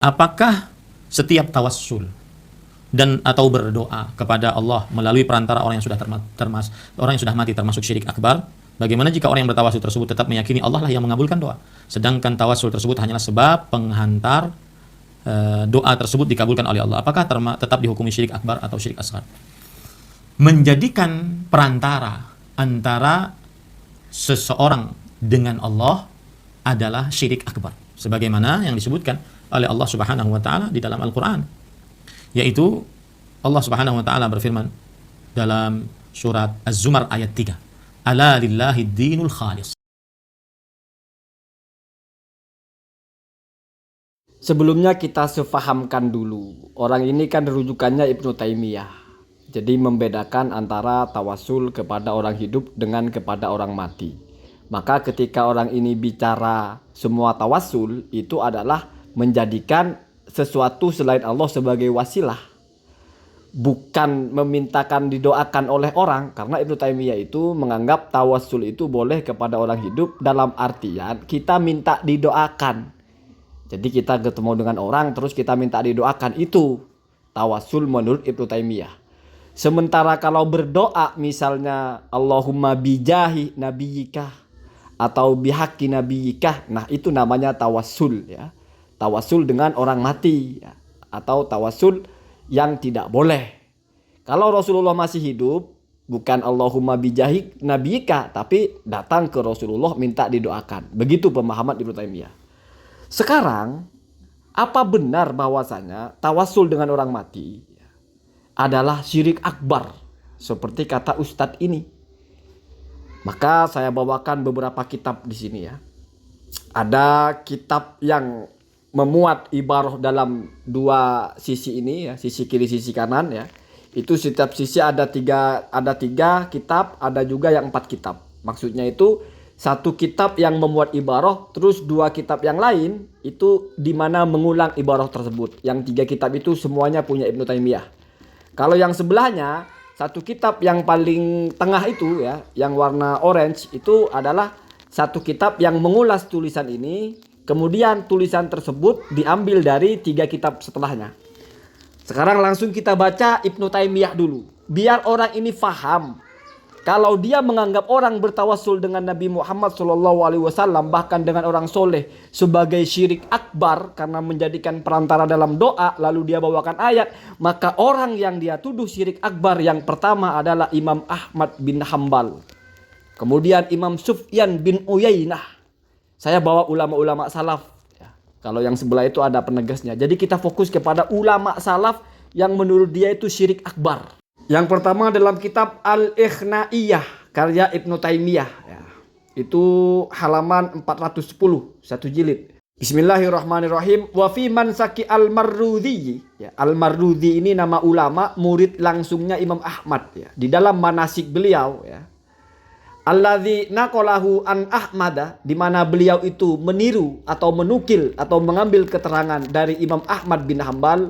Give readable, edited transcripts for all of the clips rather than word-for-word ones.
Apakah setiap tawassul dan atau berdoa kepada Allah melalui perantara orang yang sudah orang yang sudah mati termasuk syirik akbar? Bagaimana jika orang yang bertawassul tersebut tetap meyakini Allah lah yang mengabulkan doa, sedangkan tawassul tersebut hanyalah sebab penghantar doa tersebut dikabulkan oleh Allah? Apakah tetap dihukumi syirik akbar atau syirik asghar? Menjadikan perantara antara seseorang dengan Allah adalah syirik akbar, sebagaimana yang disebutkan oleh Allah Subhanahu wa taala di dalam Al-Qur'an, yaitu Allah Subhanahu wa taala berfirman dalam surat Az-Zumar ayat 3, ala lillahi dinul khalis. Sebelumnya kita sefahamkan dulu, orang ini kan rujukannya Ibnu Taimiyah. Jadi membedakan antara tawassul kepada orang hidup dengan kepada orang mati. Maka ketika orang ini bicara semua tawassul itu adalah menjadikan sesuatu selain Allah sebagai wasilah, bukan memintakan didoakan oleh orang. Karena Ibnu Taimiyah itu menganggap tawassul itu boleh kepada orang hidup dalam artian kita minta didoakan. Jadi kita ketemu dengan orang terus kita minta didoakan, itu tawassul menurut Ibnu Taimiyah. Sementara kalau berdoa misalnya Allahumma bijahi nabiyika atau bihaqi nabiyika, nah itu namanya tawassul ya. Tawassul dengan orang mati ya. Atau tawassul yang tidak boleh. Kalau Rasulullah masih hidup, bukan Allahumma bijahi nabiyika, tapi datang ke Rasulullah minta didoakan. Begitu pemahaman Ibnu Taimiyah. Sekarang, apa benar bahwasanya tawassul dengan orang mati adalah syirik akbar seperti kata Ustadz ini? Maka saya bawakan beberapa kitab di sini ya. Ada kitab yang memuat ibarah dalam dua sisi ini ya, sisi kiri sisi kanan ya. Itu setiap sisi ada tiga kitab, ada juga yang 4 kitab. Maksudnya itu satu kitab yang memuat ibarah, terus 2 kitab yang lain itu dimana mengulang ibarah tersebut. Yang 3 kitab itu semuanya punya Ibnu Taimiyah. Kalau yang sebelahnya, satu kitab yang paling tengah itu ya, yang warna orange itu adalah satu kitab yang mengulas tulisan ini. Kemudian tulisan tersebut diambil dari 3 kitab setelahnya. Sekarang langsung kita baca Ibnu Taimiyah dulu. Biar orang ini faham. Kalau dia menganggap orang bertawassul dengan Nabi Muhammad SAW, bahkan dengan orang soleh, sebagai syirik akbar karena menjadikan perantara dalam doa, lalu dia bawakan ayat, maka orang yang dia tuduh syirik akbar yang pertama adalah Imam Ahmad bin Hambal. Kemudian Imam Sufyan bin Uyainah. Saya bawa ulama-ulama salaf. Ya, kalau yang sebelah itu ada penegasnya. Jadi kita fokus kepada ulama salaf yang menurut dia itu syirik akbar. Yang pertama dalam kitab Al-Ikhnaiyah karya Ibnu Taimiyah ya. Itu halaman 410, 1 jilid. Bismillahirrahmanirrahim. Wa fi mansaki al-Marrudhi ya. Al-Marrudhi ini nama ulama murid langsungnya Imam Ahmad ya. Di dalam manasik beliau ya. Alladzi naqalahu an Ahmad, di mana beliau itu meniru atau menukil atau mengambil keterangan dari Imam Ahmad bin Hambal.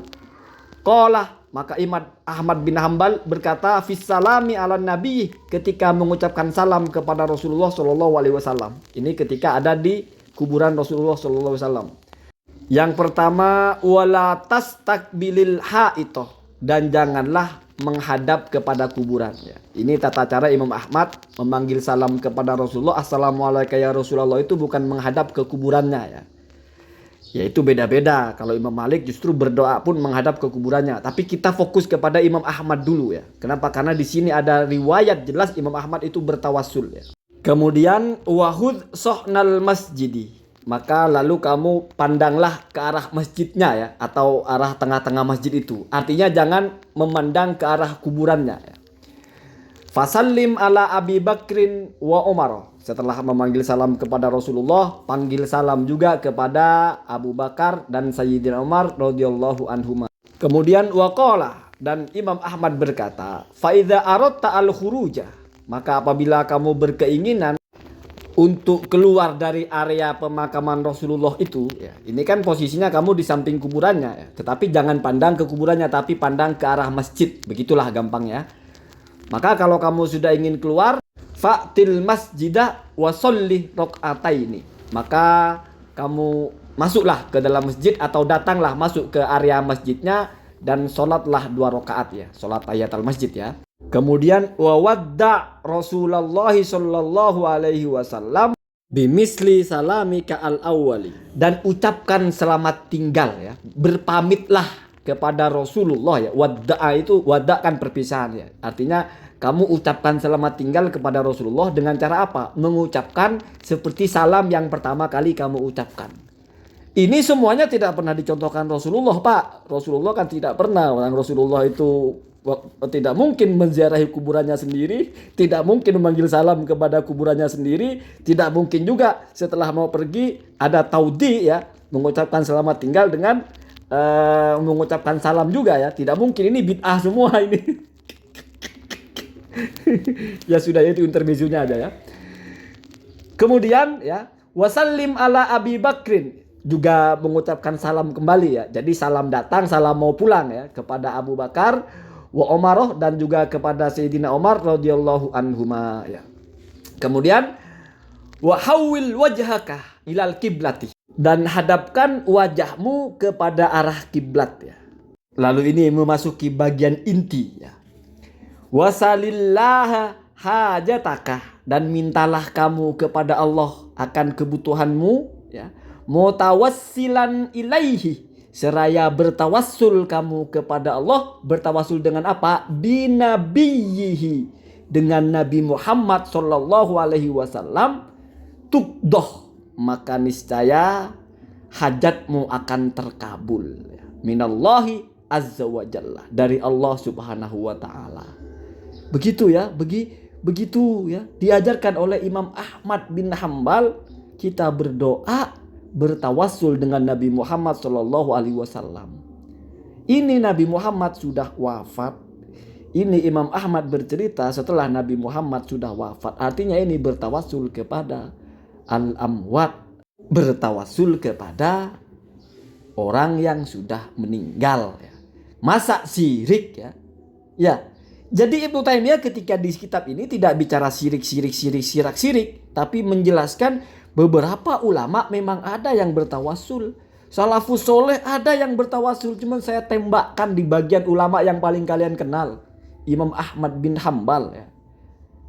Qala, maka Imam Ahmad bin Hambal berkata fis salami ala nabi, ketika mengucapkan salam kepada Rasulullah SAW. Ini ketika ada di kuburan Rasulullah SAW. Yang pertama, wala tastakbilil haitoh, dan janganlah menghadap kepada kuburan ya. Ini tata cara Imam Ahmad memanggil salam kepada Rasulullah, assalamualaikum ya Rasulullah, itu bukan menghadap ke kuburannya ya. Ya itu beda-beda. Kalau Imam Malik justru berdoa pun menghadap ke kuburannya. Tapi kita fokus kepada Imam Ahmad dulu ya. Kenapa? Karena di sini ada riwayat jelas Imam Ahmad itu bertawassul ya. Kemudian wahud sohnal masjidi, maka lalu kamu pandanglah ke arah masjidnya ya, atau arah tengah-tengah masjid itu. Artinya jangan memandang ke arah kuburannya ya. Fasallim ala Abi Bakrin wa Umar. Setelah memanggil salam kepada Rasulullah, panggil salam juga kepada Abu Bakar dan Sayyidina Umar radhiyallahu anhuma. Kemudian waqala, dan Imam Ahmad berkata, fa idza aradta al-khuruja, maka apabila kamu berkeinginan untuk keluar dari area pemakaman Rasulullah itu ya, ini kan posisinya kamu di samping kuburannya ya, tetapi jangan pandang ke kuburannya tapi pandang ke arah masjid, begitulah gampangnya. Maka kalau kamu sudah ingin keluar, fa'til masjidah wa sholli raq'ataini, maka kamu masuklah ke dalam masjid atau datanglah masuk ke area masjidnya dan sholatlah 2 rakaat ya, sholat tahiyatul masjid ya. Kemudian wa wadda Rasulullah sallallahu alaihi wasallam bimisli salamika al-awwali, dan ucapkan selamat tinggal ya, berpamitlah kepada Rasulullah ya. Wadda itu, wadda kan perpisahan ya, artinya kamu ucapkan selamat tinggal kepada Rasulullah dengan cara apa? Mengucapkan seperti salam yang pertama kali kamu ucapkan. Ini semuanya tidak pernah dicontohkan Rasulullah, Pak. Rasulullah kan tidak pernah. Orang Rasulullah itu tidak mungkin menziarahi kuburannya sendiri, tidak mungkin memanggil salam kepada kuburannya sendiri, tidak mungkin juga setelah mau pergi ada taudi ya, mengucapkan selamat tinggal dengan mengucapkan salam juga ya. Tidak mungkin, ini bid'ah semua ini. Ya sudah, itu intermezzonya aja ya. Kemudian ya, wasallim ala Abi Bakrin, juga mengucapkan salam kembali ya. Jadi salam datang, salam mau pulang ya, kepada Abu Bakar, wa Umaroh, dan juga kepada Sayyidina Umar radhiyallahu anhuma ya. Kemudian wa hawil wajhaka ilal kiblati, dan hadapkan wajahmu kepada arah kiblat ya. Lalu ini memasuki bagian inti ya. Wasalillaha hajataka, dan mintalah kamu kepada Allah akan kebutuhanmu ya. Mutawassilan ilaihi, seraya bertawassul kamu kepada Allah. Bertawassul dengan apa? Binabiyyihi, dengan Nabi Muhammad sallallahu alaihi wasallam. Tukdoh, maka niscaya hajatmu akan terkabul minallahi azza wa jalla, dari Allah subhanahu wa ta'ala. Begitu ya, begitu ya diajarkan oleh Imam Ahmad bin Hambal. Kita berdoa, bertawassul dengan Nabi Muhammad sallallahu alaihi wasallam. Ini Nabi Muhammad sudah wafat. Ini Imam Ahmad bercerita setelah Nabi Muhammad sudah wafat. Artinya ini bertawassul kepada al-amwat, bertawassul kepada orang yang sudah meninggal ya. Masa syirik ya. Ya. Jadi Ibnu Taimiyah ketika di kitab ini tidak bicara syirik, tapi menjelaskan beberapa ulama memang ada yang bertawassul. Salafus soleh ada yang bertawassul, cuman saya tembakkan di bagian ulama yang paling kalian kenal, Imam Ahmad bin Hambal ya.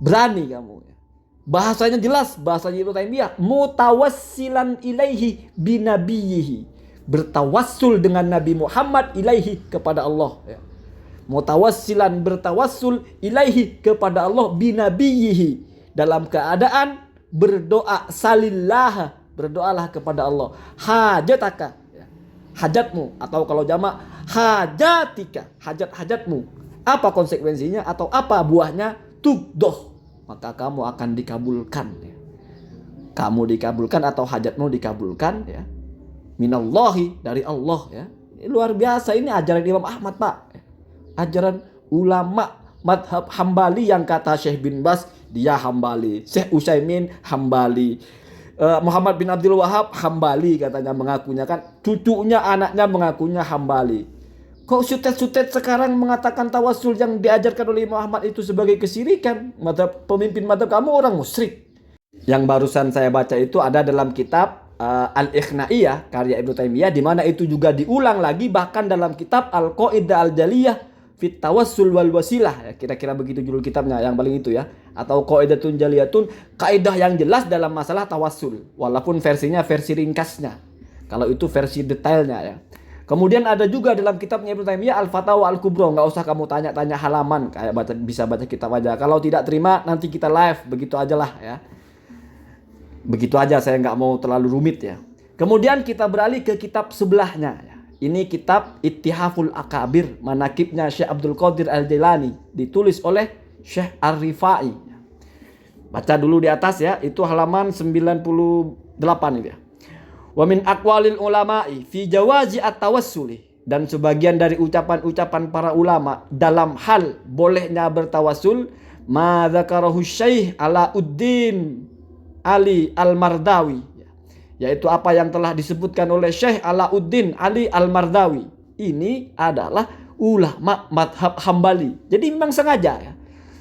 Berani kamu ya. Bahasanya jelas, bahasanya Ibnu Taimiyah, mutawassilan ilaihi binabiyyihi, bertawassul dengan Nabi Muhammad ilaihi, kepada Allah ya. Mutawassilan, bertawassul ilaihi, kepada Allah, binabiyyihi, dalam keadaan berdoa, salillah, berdoalah kepada Allah, hajataka ya, hajatmu, atau kalau jamak hajatika, hajat-hajatmu. Apa konsekuensinya atau apa buahnya? Tukdoh, maka kamu akan dikabulkan ya. Kamu dikabulkan atau hajatmu dikabulkan ya, minallahi, dari Allah ya. Ini luar biasa, ini ajaran Imam Ahmad, Pak. Ajaran ulama madhab Hambali, yang kata Syekh bin Bas dia Hambali, Syekh Utsaimin Hambali, Muhammad bin Abdul Wahab Hambali katanya mengakunya kan, cucunya anaknya mengakunya Hambali. Kok sutet-sutet sekarang mengatakan tawassul yang diajarkan oleh Imam Ahmad itu sebagai kesyirikan? Madhab, pemimpin madhab kamu orang musyrik. Yang barusan saya baca itu ada dalam kitab Al-Ikhnaiyah karya Ibnu Taimiyah, di mana itu juga diulang lagi bahkan dalam kitab Al-Qaidah Al-Jaliyah fit tawassul wal wasilah ya, kira-kira begitu judul kitabnya yang paling itu ya, atau Qaidatun Jaliyatun, kaidah yang jelas dalam masalah tawassul, walaupun versinya versi ringkasnya, kalau itu versi detailnya ya. Kemudian ada juga dalam kitabnya Ibnu Taimiyah Al-Fatawa Al-Kubra, nggak usah kamu tanya-tanya halaman, kayak bisa baca kitab aja. Kalau tidak terima nanti kita live, begitu aja lah ya. Begitu aja, saya nggak mau terlalu rumit ya. Kemudian kita beralih ke kitab sebelahnya ya. Ini kitab Ittihaful Akabir, manakibnya Syekh Abdul Qadir Al-Jailani, ditulis oleh Syekh Ar-Rifai. Baca dulu di atas ya, itu halaman 98 ini ya. Wa min aqwalil ulama'i fi jawazi at-tawassuli, dan sebagian dari ucapan-ucapan para ulama dalam hal bolehnya bertawassul, ma dzakarahu Syekh Alauddin Ali Al-Mardawi, yaitu apa yang telah disebutkan oleh Syekh Alauddin Ali Al-Mardawi. Ini adalah ulama madhab Hambali. Jadi memang sengaja ya.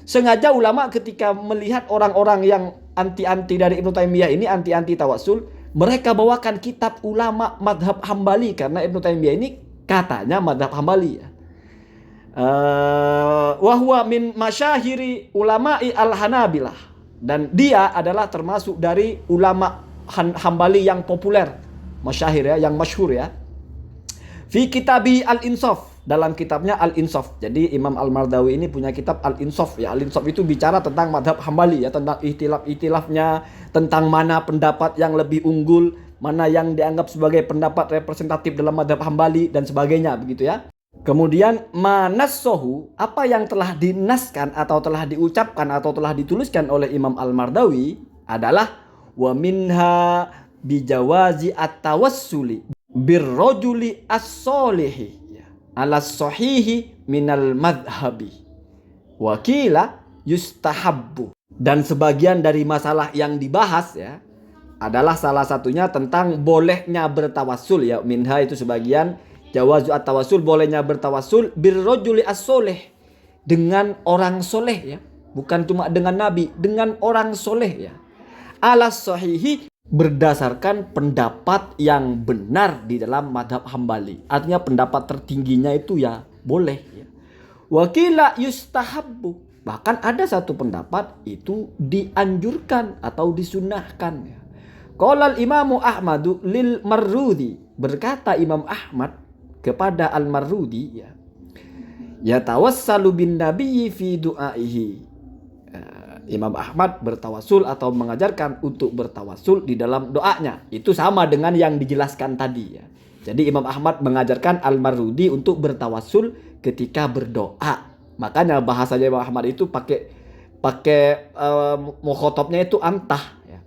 Sengaja ulama ketika melihat orang-orang yang anti-anti dari Ibnu Taimiyah ini, anti-anti tawassul, Mereka bawakan kitab ulama madhab Hambali karena Ibnu Taimiyah ini katanya madhab Hambali ya. Wahwa min masyahiri ulama'i al-Hanabilah, dan dia adalah termasuk dari ulama Hambali yang populer, masyahir ya, yang masyhur ya. Fi kitabi Al-Insaf, dalam kitabnya Al-Insaf. Jadi Imam Al-Mardawi ini punya kitab Al-Insaf ya. Al-Insaf itu bicara tentang madhab Hambali ya, tentang ikhtilaf-ikhtilafnya, tentang mana pendapat yang lebih unggul, mana yang dianggap sebagai pendapat representatif dalam madhab Hambali dan sebagainya begitu ya. Kemudian manassohu, apa yang telah dinaskan atau telah diucapkan atau telah dituliskan oleh Imam Al-Mardawi adalah wa minha bijawazi at-tawassuli birrojuli as-solihi ala sahihi minal madhabi wakila yustahabbu. Dan sebagian dari masalah yang dibahas ya adalah salah satunya tentang bolehnya bertawassul ya. Minha itu sebagian, jawazu at-tawassul, bolehnya bertawassul birrojuli as-solih, dengan orang soleh ya, bukan cuma dengan nabi, dengan orang soleh ya, ala sahihi, berdasarkan pendapat yang benar di dalam madhab Hambali. Artinya pendapat tertingginya itu ya boleh ya. Wakila yustahabbu, bahkan ada satu pendapat itu dianjurkan atau disunahkan ya. Qala al-Imamu Ahmadu lil Marrudi, berkata Imam Ahmad kepada Al-Marrudi ya, yatawassalu bin nabiyyi fi du'aihi. Imam Ahmad bertawasul atau mengajarkan untuk bertawasul di dalam doanya. Itu sama dengan yang dijelaskan tadi ya. Jadi Imam Ahmad mengajarkan Al-Marrudi untuk bertawasul ketika berdoa. Makanya bahasanya Imam Ahmad itu pakai mukhotobnya itu antah ya.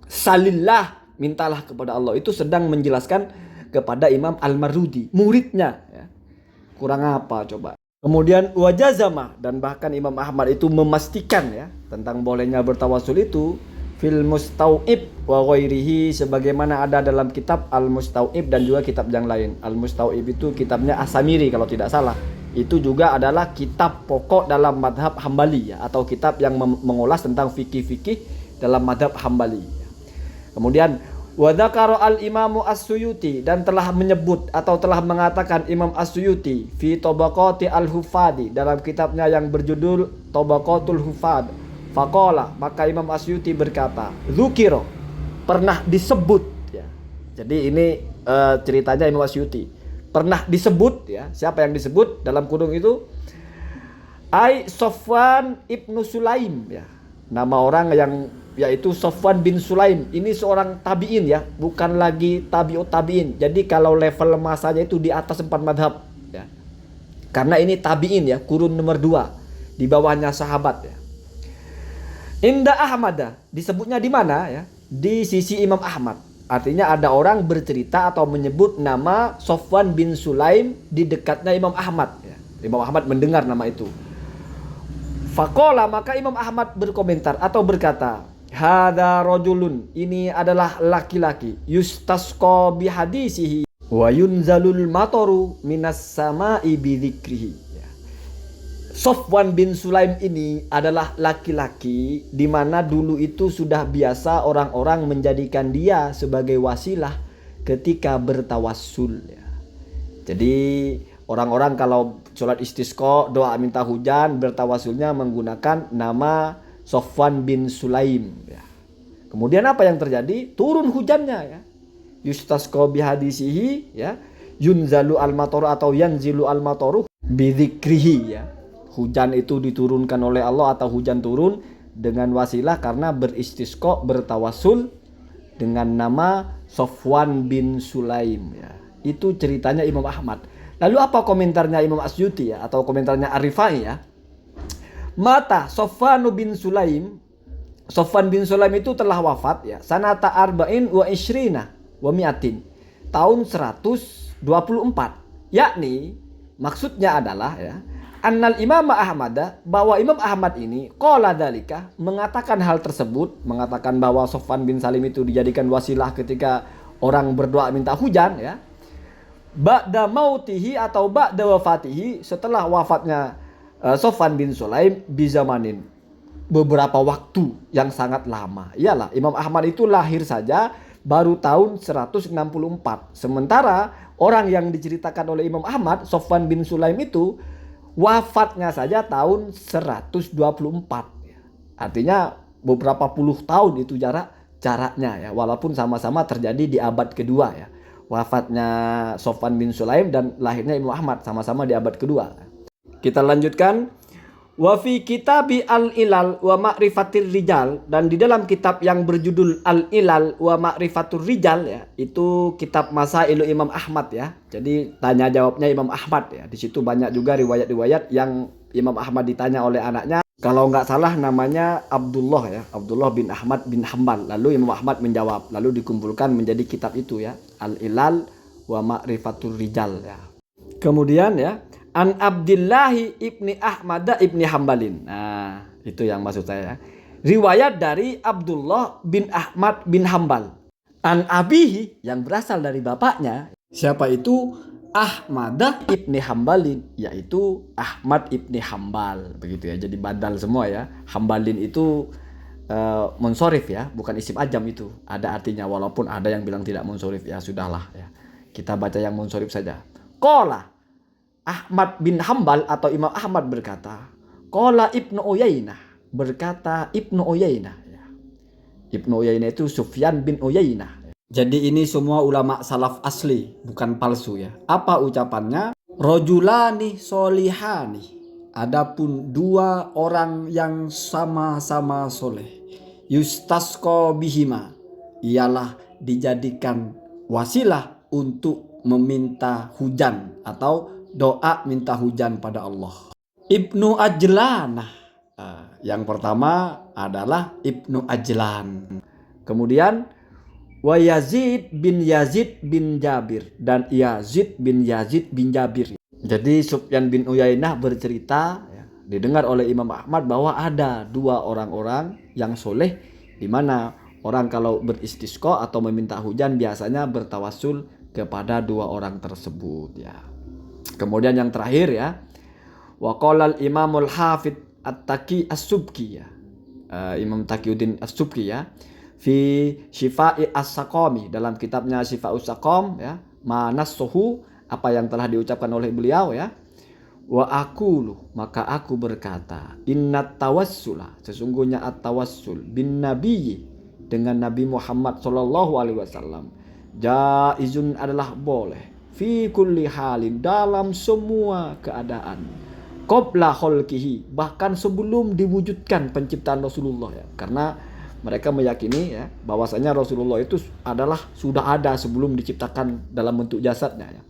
Salillah, mintalah kepada Allah. Itu sedang menjelaskan kepada Imam Al-Marrudi, muridnya ya. Kurang apa coba. Kemudian wajazama, dan bahkan Imam Ahmad itu memastikan ya tentang bolehnya bertawasul itu fil mustau'ib wa ghairihi, sebagaimana ada dalam kitab Al-Mustau'ib dan juga kitab yang lain. Al-Mustau'ib itu kitabnya As-Samiri kalau tidak salah. Itu juga adalah kitab pokok dalam madhab Hambali ya, atau kitab yang mengulas tentang fikih-fikih dalam madhab Hambali. Kemudian wa dzakara al-Imamu As-Suyuti, dan telah menyebut atau telah mengatakan Imam As-Suyuti fi Tabaqati al-Hufadi, dalam kitabnya yang berjudul Tabaqatul Hufad. Faqala, maka Imam As-Suyuti berkata, dzukira, pernah disebut ya. Jadi ini ceritanya Imam As-Suyuti. Pernah disebut ya. Siapa yang disebut dalam kurung itu? Ai Sofwan ibnu Sulaim ya. Nama orang yang yaitu Sofwan bin Sulaim. Ini seorang tabi'in ya, bukan lagi tabi'ut tabi'in. Jadi kalau level masanya itu di atas 4 madhab ya. Karena ini tabi'in ya, kurun nomor 2, di bawahnya sahabat ya. Inda Ahmad, disebutnya di mana ya? Di sisi Imam Ahmad. Artinya ada orang bercerita atau menyebut nama Sofwan bin Sulaim di dekatnya Imam Ahmad ya. Imam Ahmad mendengar nama itu. Faqala, maka Imam Ahmad berkomentar atau berkata, hada rajulun, ini adalah laki-laki, yustasqa bihadisihi wa yunzalul mataru minas sama'i bidzikrihi. Sofwan bin Sulaim ini adalah laki-laki di mana dulu itu sudah biasa orang-orang menjadikan dia sebagai wasilah ketika bertawassul ya. Jadi orang-orang kalau sholat istisqa, doa minta hujan, bertawasulnya menggunakan nama Sofwan bin Sulaim ya. Kemudian apa yang terjadi? Turun hujannya ya. Yustasqa bihadisihi ya, yunzalu al-mataru atau yanzilu al-mataru bidzikrihi ya. Hujan itu diturunkan oleh Allah atau hujan turun dengan wasilah karena beristisqa, bertawasul dengan nama Sofwan bin Sulaim ya. Itu ceritanya Imam Ahmad. Lalu apa komentarnya Imam Asyuti ya, atau komentarnya Ar-Rifai ya? Mata Sofwan bin Sulaim. Sofwan bin Sulaim itu telah wafat ya, sanata arba'in wa ishrina wa mi'atin, tahun 124. Yakni maksudnya adalah ya, annal Imam Ahmad, bahwa Imam Ahmad ini qala dzalika, mengatakan hal tersebut, mengatakan bahwa Sofwan bin Salim itu dijadikan wasilah ketika orang berdoa minta hujan ya. Ba'da mautihi atau ba'da wafatihi, setelah wafatnya Sofwan bin Sulaim, bizamanin, beberapa waktu yang sangat lama. Iyalah Imam Ahmad itu lahir saja baru tahun 164. Sementara orang yang diceritakan oleh Imam Ahmad, Sofwan bin Sulaim itu wafatnya saja tahun 124. Artinya beberapa puluh tahun itu jaraknya ya, walaupun sama-sama terjadi di abad kedua ya. Wafatnya Sofwan bin Sulaim dan lahirnya Imam Ahmad sama-sama di abad kedua. Kita lanjutkan. Wa fi kitabi al-ilal wa ma'rifatir rijal, dan di dalam kitab yang berjudul al-ilal wa ma'rifatur rijal ya, itu kitab Masailu Imam Ahmad ya. Jadi tanya jawabnya Imam Ahmad ya. Di situ banyak juga riwayat-riwayat yang Imam Ahmad ditanya oleh anaknya. Kalau nggak salah namanya Abdullah ya, Abdullah bin Ahmad bin Hambal. Lalu Imam Ahmad menjawab, lalu dikumpulkan menjadi kitab itu ya, al-ilal wa ma'rifatur rijal ya. Kemudian ya, An Abdillahi ibni Ahmad ibni Hambalin. Nah, itu yang maksud saya. Riwayat dari Abdullah bin Ahmad bin Hambal. An Abihi, yang berasal dari bapaknya. Siapa itu? Ahmad ibni Hambalin, yaitu Ahmad ibni Hambal. Begitu ya, jadi badal semua ya. Hambalin itu monsorif ya, bukan isim ajam itu. Ada artinya, walaupun ada yang bilang tidak monsorif ya, sudahlah ya. Kita baca yang monsorif saja. Qala Ahmad bin Hambal atau Imam Ahmad berkata, Qala Ibnu Uyainah, berkata Ibnu Uyainah ya. Ibnu Uyainah itu Sufyan bin Uyainah. Jadi ini semua ulama salaf asli, bukan palsu ya. Apa ucapannya? Rojulani solihani. Adapun dua orang yang sama-sama soleh. Yustasqa bihima. Ialah dijadikan wasilah untuk meminta hujan atau doa minta hujan pada Allah. Ibnu Ajlan. Yang pertama adalah Ibnu Ajlan. Kemudian wa Yazid bin Jabir, dan Yazid bin Jabir. Jadi Sufyan bin Uyainah bercerita ya, didengar oleh Imam Ahmad bahwa ada dua orang-orang yang soleh, di mana orang kalau beristisqa atau meminta hujan biasanya bertawassul kepada dua orang tersebut ya. Kemudian yang terakhir ya, wa qala al-Imamul Hafidz At-Taqi As-Subki ya. Imam Taqiyuddin As-Subki ya, fi Syifa'i As-Saqami, dalam kitabnya Syifa'us Saqam ya, manassuhu, apa yang telah diucapkan oleh beliau ya. Wa aqulu, maka aku berkata, innat tawassula, sesungguhnya at-tawassul bin nabiyyi, dengan Nabi Muhammad sallallahu alaihi wasallam, jaizun, adalah boleh, fi kulli halin, dalam semua keadaan, qabla khalqihi, bahkan sebelum diwujudkan penciptaan Rasulullah ya. Karena mereka meyakini ya bahwasanya Rasulullah itu adalah sudah ada sebelum diciptakan dalam bentuk jasadnya ya.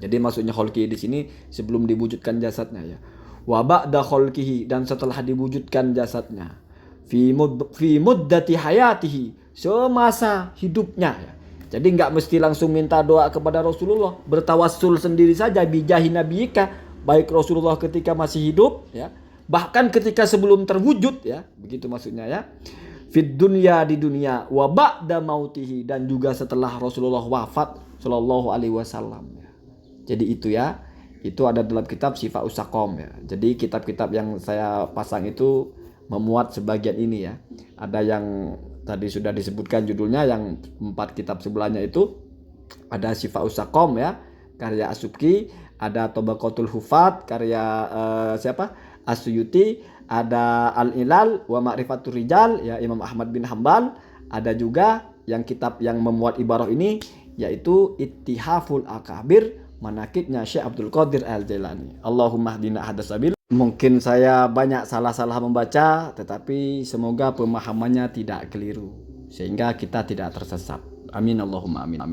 Jadi maksudnya khalqihi di sini sebelum diwujudkan jasadnya ya. Wa ba'da khalqihi, dan setelah diwujudkan jasadnya, fi muddati hayatihi, semasa hidupnya ya. Jadi nggak mesti langsung minta doa kepada Rasulullah, bertawassul sendiri saja bijahi nabiyika, baik Rasulullah ketika masih hidup ya, bahkan ketika sebelum terwujud ya, begitu maksudnya ya. Fid dunya, di dunia, wa ba'da mautihi, dan juga setelah Rasulullah wafat sallallahu alaihi wasallam ya. Jadi itu ya, itu ada dalam kitab Syifa'us Saqam ya. Jadi kitab-kitab yang saya pasang itu memuat sebagian ini ya. Ada yang tadi sudah disebutkan judulnya, yang 4 kitab sebelahnya itu ada Syifa'us Saqam ya, karya As-Subki, ada Tabaqatul Hufat karya siapa? As-Suyuti, ada Al-Ilal wa Ma'rifatur Rijal ya, Imam Ahmad bin Hambal. Ada juga yang kitab yang memuat ibarah ini, yaitu Ittihaful Akabir, manakibnya Syekh Abdul Qadir Al-Jailani. Allahumma hdina hadasabil. Mungkin saya banyak salah-salah membaca, tetapi semoga pemahamannya tidak keliru sehingga kita tidak tersesat. Amin Allahumma amin.